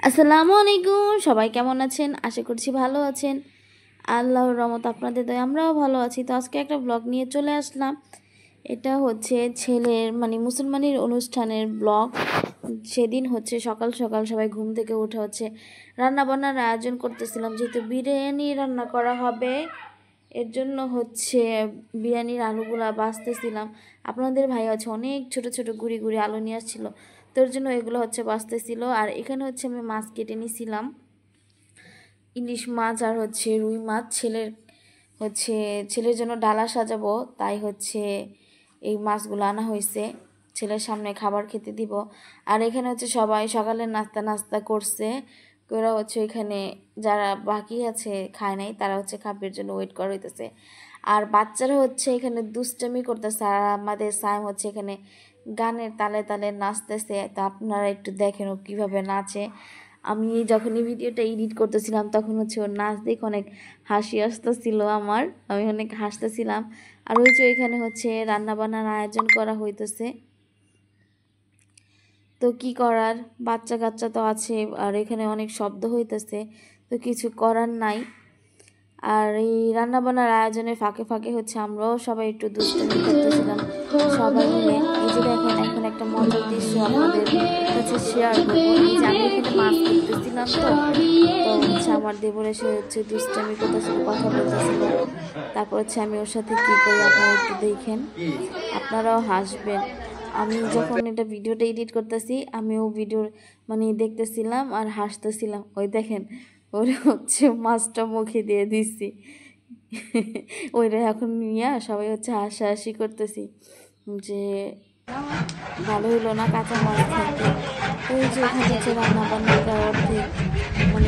আসসালামু আলাইকুম, সবাই কেমন আছেন? আশা করছি ভালো আছেন। আল্লাহর রহমত আপনাদের দয়ায় আমরাও ভালো আছি। তো আজকে একটা ব্লগ নিয়ে চলে আসলাম। এটা হচ্ছে ছেলের মুসলমানের অনুষ্ঠানের ব্লগ। সেদিন হচ্ছে সকাল সকাল সবাই ঘুম থেকে উঠে হচ্ছে রান্নাবান্নার আয়োজন করতেছিলাম, যেহেতু বিরিয়ানি রান্না করা হবে। এর জন্য হচ্ছে বিরিয়ানির আলুগুলা বাছতেছিলাম। আপনাদের ভাই হচ্ছে অনেক ছোট ছোট গুড়ি গুড়ি আলু নিয়ে আসছিল, তোর জন্য এগুলো হচ্ছে বাছতেছিল। আর এখানে হচ্ছে আমি মাছ কেটে নিয়েছিলাম, ইলিশ মাছ আর হচ্ছে রুই মাছ। ছেলের জন্য ডালা সাজাবো, তাই হচ্ছে এই মাছগুলো আনা হয়েছে। ছেলের সামনে খাবার খেতে দিব। আর এখানে হচ্ছে সবাই সকালে নাস্তা করছে। ওরা হচ্ছে এখানে যারা বাকি আছে খায় নাই, তারা হচ্ছে খাবার জন্য ওয়েট করা হইতেছে। আর বাচ্চারা হচ্ছে এখানে দুষ্টামি করতেছে, আর আমাদের সাইম হচ্ছে এখানে গানের তালে তালে নাচতেছে। তো আপনারা একটু দেখেন ও কীভাবে নাচে। আমি যখন এই ভিডিওটা এডিট করতেছিলাম তখন হচ্ছে ওর নাচ দেখে অনেক হাসি আসতেছিল আমার, আমি অনেক হাসতেছিলাম। আর ওই যে এখানে হচ্ছে রান্নাবান্নার আয়োজন করা হইতেছে। তো কি করার, বাচ্চা কাচ্চা তো আছে, আর এখানে অনেক শব্দ হইতেছে, তো কিছু করার নাই। আর এই রান্নাবান্নার আয়োজনের ফাঁকে ফাঁকে হচ্ছে আমরাও সবাই একটু দুষ্টামি করতেছিলাম সবাই মিলে। এই যে দেখেন, এখন একটা মজার দৃশ্য আপনাদের কাছে শেয়ার করবো। এই যে আমি এখানে মাছ করতেছিলাম, তো হচ্ছে আমার দেবর এসে হচ্ছে দুষ্টামি করতেছিল, কথা বলতেছিল। তারপর হচ্ছে আমি ওর সাথে কী করি আপনারা একটু দেখেন, আপনারাও হাসবেন। আমি যখন এটা ভিডিওটা এডিট করতেছি, আমিও ভিডিওর দেখতেছিলাম আর হাসতেছিলাম। ওই দেখেন, ওরে হচ্ছে মাছটা মুখে দিয়ে দিচ্ছি, ওইটা এখন নিয়ে সবাই হচ্ছে হাসাহাসি করতেছি যে ভালো হলো না কাঁচা মাছ থাকতে। তো এই যে এখানে হচ্ছে রান্না বান্না প্রায় অর্ধেক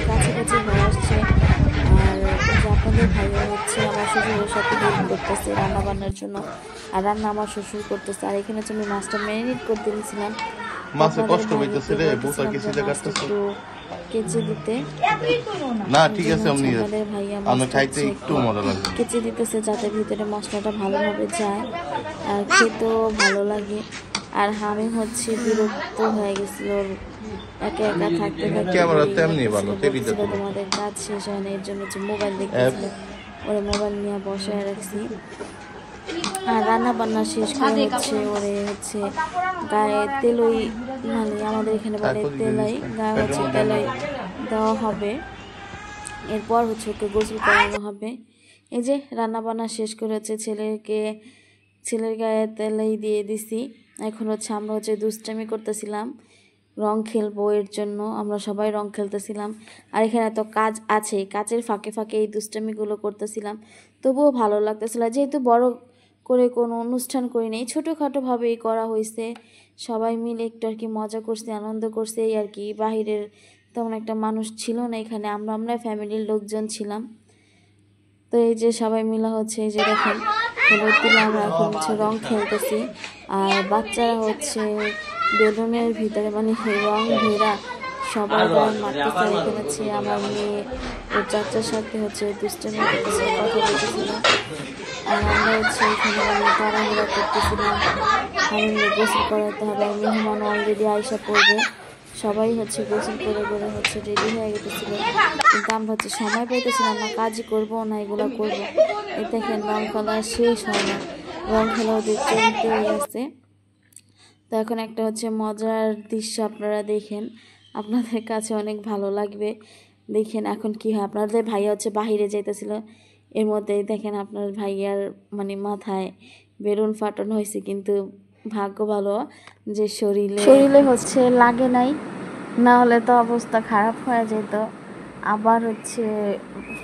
কাছাকাছি হয়ে আসছে। আর যে আপনাদের ভাইয়া হচ্ছে আমার শ্বশুরের সাথে হেল্প করতেছে রান্না বান্নার জন্য, আর রান্না আমার শ্বশুর করতেছে। আর এখানে হচ্ছে আমি মাছটা ম্যারিনেট করতে দিয়েছিলাম, একটু কেচে দিতে। না ঠিক আছে, আমাদের ভাইয়া কেচে দিতেছে যাতে ভিতরে মশলাটা ভালোভাবে যায় আর খেতেও ভালো লাগে। আর আমি হচ্ছে বিরক্ত হয়ে গেছিল একা একা থাকতে থাকতে, তোমাদের কাজ শেষ হয় না, এর জন্য হচ্ছে মোবাইল দেখতেছিল। ওরে মোবাইল নিয়ে বসায় রাখছি। আর রান্না বান্না শেষ করে হচ্ছে ওরে হচ্ছে গায়ে তেলই, আমাদের এখানে বলে তেলাই, গায়ে হচ্ছে তেলাই দেওয়া হবে। এরপর হচ্ছে ওকে গোসল করানো হবে। এই যে রান্না বান্না শেষ করে হচ্ছে ছেলের গায়ে তেলাই দিয়ে দিছি। এখন হচ্ছে আমরা হচ্ছে দুষ্টামি করতেছিলাম, রং খেলবো, এর জন্য আমরা সবাই রং খেলতেছিলাম। আর এখানে তো কাজ আছে, কাজের ফাঁকে ফাঁকে এই দুষ্টামিগুলো করতেছিলাম, তবুও ভালো লাগতেছিল। যেহেতু বড় করে কোনো অনুষ্ঠান করি নেই, ছোটোখাটোভাবেই করা হয়েছে। সবাই মিলে একটু আর কি মজা করছে, আনন্দ করছে, এই আর কি। বাহিরের তেমন একটা মানুষ ছিল না এখানে, আমরা ফ্যামিলির লোকজন ছিলাম। তো এই যে সবাই মিলে হচ্ছে এই যে দেখেন হলুদ দিলে আমরা এখন হচ্ছে রং খেলতেছি। আর বাচ্চারা হচ্ছে বেলুনের ভিতরে রং ভেড়া সবার গায়ে মারতেছে। এখানে হচ্ছে আমার মেয়ে ওর চাচার সাথে হচ্ছে দুষ্টামি করতেছে, কথা বলতেছিল। আর আমরা হচ্ছে এখানে তাড়াহুড়া করতেছিলাম, আমি গোসল করাতে হবে, আর মেহমান অলরেডি আয়সা পড়বে। সবাই হচ্ছে গোসল করে হচ্ছে রেডি হয়ে গেছিল, কিন্তু আমরা হচ্ছে সময় পাইতেছিলাম না, কাজই করবো না এগুলো করবো। এই দেখেন রং খেলা শেষ হয় না, রং খেলা ওদের চলতেই আছে। তো এখন একটা হচ্ছে মজার দৃশ্য আপনারা দেখেন, আপনাদের কাছে অনেক ভালো লাগবে। দেখেন এখন কি হয়, আপনাদের ভাইয়া হচ্ছে বাহিরে যাইতেছিল, এর মধ্যেই দেখেন আপনার ভাইয়ার মাথায় বেলুন ফাটানো হয়েছে, কিন্তু ভাগ্য ভালো যে শরীরে হচ্ছে লাগে নাই, না হলে তো অবস্থা খারাপ হয়ে যেত। আবার হচ্ছে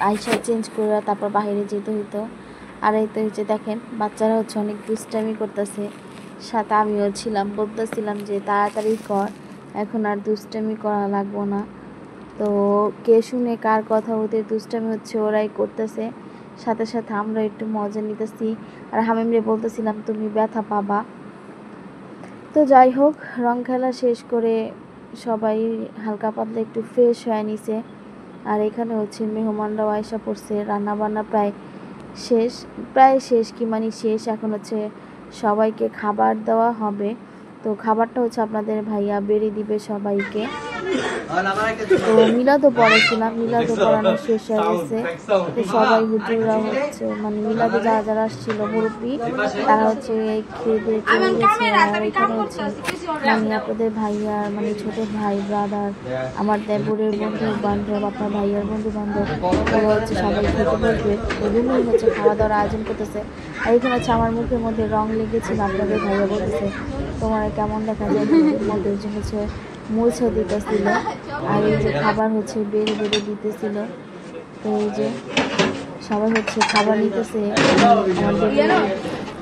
আইসা চেঞ্জ করে তারপর বাইরে যেতে হইতো। আর এই তো হচ্ছে দেখেন বাচ্চারা হচ্ছে অনেক দুষ্টামি করতেছে, সাথে আমিও ছিলাম, বলতেছিলাম যে তাড়াতাড়ি কর, এখন আর দুষ্টামি করা লাগবো না। তো কে শুনে কার কথা, ওদের দুষ্টামি হচ্ছে ওরাই করতেছে, সাথে সাথে আমরা একটু মজা নিতেছি। আর হামিমরে বলতেছিলাম তুমি ব্যথা পাবা। তো যাই হোক, রং খেলা শেষ করে সবাই হালকা পাতলা একটু ফ্রেশ হয়ে নিছে। আর এখানে হচ্ছে মেহমানরাও আয়সা পড়ছে, রান্নাবান্না প্রায় শেষ কি শেষ। এখন হচ্ছে সবাইকে খাবার দেওয়া হবে। তো খাবারটা হচ্ছে আপনাদের ভাইয়া বেড়ে দিবে সবাইকে। তো মিলাদও পড়েছিলাম, মিলাদও পড়ানো শেষ হয়ে গেছে। তো সবাই হুজুররা হচ্ছে মানে মিলাদে যারা যারা আসছিল মুরব্বী তারা হচ্ছে খেয়ে দিয়ে চলে গেছে। আর এখানে হচ্ছে মানে আপনাদের ভাইয়ার মানে ছোট ভাই ব্রাদার, আমার দেবরের বন্ধু বান্ধব, আপনার ভাইয়ার বন্ধু বান্ধব, ওরা হচ্ছে সবাই খেতে বসবে। ওইজন্যই হচ্ছে খাওয়া দাওয়ার আয়োজন করতেছে। আর এখানে হচ্ছে আমার মুখের মধ্যে রং লেগেছিল, আপনাদের ভাইয়া বলতেছে তোমার কেমন দেখা যায় মুখের মধ্যে, যে হচ্ছে মুছে দিতেছিল। আর এই যে খাবার হচ্ছে বেড়ে বেড়ে দিতেছিল। তো এই যে সবাই হচ্ছে খাবার নিতেছে, আমাদের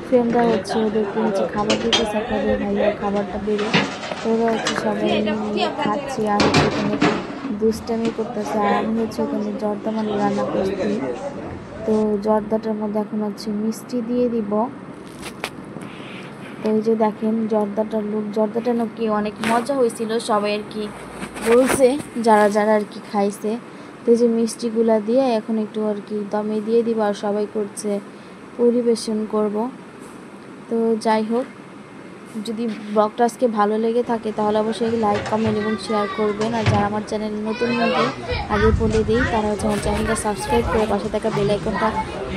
ফ্রেন্ডরা হচ্ছে ওদেরকে হচ্ছে খাবার দিতেছে, আপনাদের ভাইয়া খাবারটা বেড়ে। ওরা হচ্ছে সবাই খাচ্ছে আর হচ্ছে এখানে দুষ্টামি করতেছে। আর আমি হচ্ছে ওখানে জর্দা মানে রান্না করছি। তো জর্দাটার মধ্যে এখন হচ্ছে মিষ্টি দিয়ে দিব। তো এই যে দেখেন জর্দাটার লুক, জর্দাটা নাকি অনেক মজা হয়েছিল, সবাই আর কি বলছে যারা যারা আর কি খাইছে। তো এই যে মিষ্টিগুলা দিয়ে এখন একটু আর কি দমে দিয়ে দিব আর সবাই করছে পরিবেশন করব। তো যাই হোক, যদি ব্লগটা আজকে ভালো লেগে থাকে তাহলে অবশ্যই লাইক কমেন্ট এবং শেয়ার করবেন। আর যারা আমার চ্যানেল নতুন বন্ধু আগে বলে দিই, তারা হচ্ছে আমার চ্যানেলটা সাবস্ক্রাইব করে পাশে থাকা বেল আইকনটা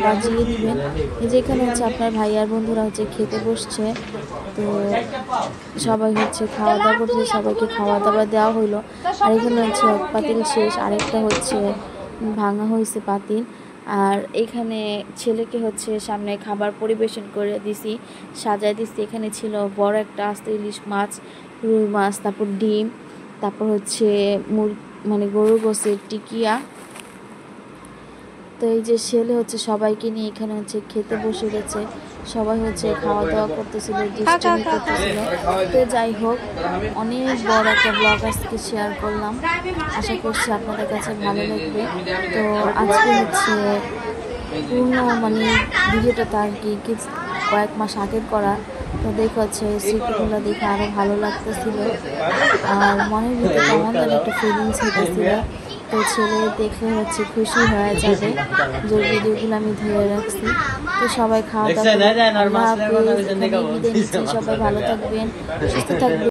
বাজিয়ে দিবেন। এই যে এখানে হচ্ছে আপনার ভাইয়ার বন্ধুরা হচ্ছে খেতে বসছে। তো সবাই হচ্ছে খাওয়া দাওয়া করছে, সবাইকে খাওয়া দাওয়া দেওয়া হইলো। আর এখানে হচ্ছে এক পাতিল শেষ, আরেকটা হচ্ছে ভাঙা হয়েছে পাতিল। আর এখানে ছেলেকে হচ্ছে সামনে খাবার পরিবেশন করে দিছি, সাজায় দিছি। এখানে ছিল বড় একটা আস্ত ইলিশ মাছ, রুই মাছ, তারপর ডিম, তারপর হচ্ছে মানে গরুর গোশতের টিকিয়া। তো এই যে ছেলে হচ্ছে সবাইকে নিয়ে এখানে হচ্ছে খেতে বসে গেছে, সবাই হচ্ছে খাওয়া দাওয়া করতেছিল, দুষ্টামি করতেছিল। তো যাই হোক, অনেক বড় একটা ব্লগ আজকে শেয়ার করলাম, আশা করছি আপনাদের কাছে ভালো লাগবে। তো আজকে হচ্ছে পূর্ণ মানে ভিডিওটা তার কি কয়েক মাস আগের করা। তো দেখে হচ্ছে স্মৃতিগুলো দেখে আরও ভালো লাগতেছিল, আর মনের ভিতরে কেমন যেন একটা ফিলিংস হতেছিল। তো ছেলে দেখলে হচ্ছে খুশি হয়ে যাবে যে ভিডিওগুলো আমি ধরে রাখছি। তো সবাই খাওয়া দাওয়া, আল্লাহ হাফেজ, এখানে বিদায় নিচ্ছি। সবাই ভালো থাকবেন, সুস্থ থাকবেন।